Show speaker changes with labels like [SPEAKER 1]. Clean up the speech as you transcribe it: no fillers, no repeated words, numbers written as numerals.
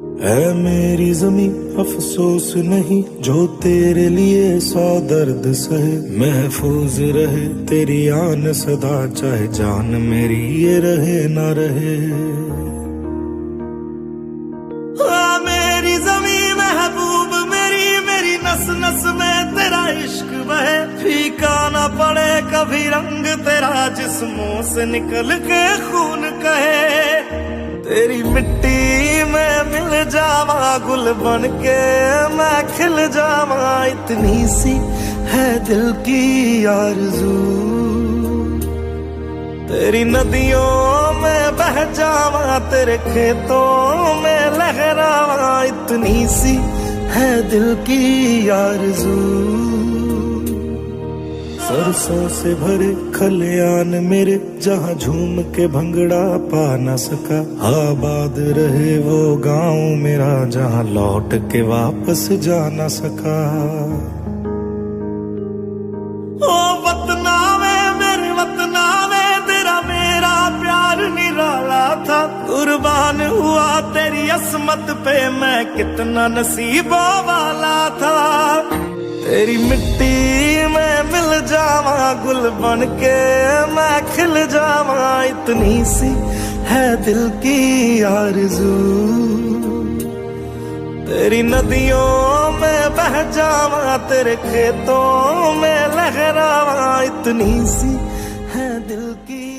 [SPEAKER 1] है मेरी ज़मीं अफसोस नहीं जो तेरे लिए 100 दर्द सहे, महफूज रहे तेरी आन सदा चाहे जान मेरी ये रहे ना रहे। मेरी ज़मीं महबूब मेरी, मेरी नस नस में तेरा इश्क बहे, फीका ना पड़े कभी रंग तेरा जिस्मों से निकल के खून कहे। तेरी मिट्टी में मिल जावा गुल बन के मैं खिल जावा, इतनी सी है दिल की आरज़ू। तेरी नदियों में बह जावा तेरे खेतों में लहरावा, इतनी सी है दिल की आरज़ू। सरसों से भरे खलियान मेरे जहाँ झूम के भंगड़ा पा न सका, आबाद रहे वो गांव मेरा जहाँ लौट के वापस जा न सका। ओ वतना में मेरे वतना में तेरा मेरा प्यार निराला था, कुर्बान हुआ तेरी असमत पे मैं कितना नसीबों वाला था। तेरी मिट्टी में मिल जावा गुल बन के मैं खिल जावा, इतनी सी है दिल की आरज़ू। तेरी नदियों में बह जावा तेरे खेतों में लहरावा, इतनी सी है दिल की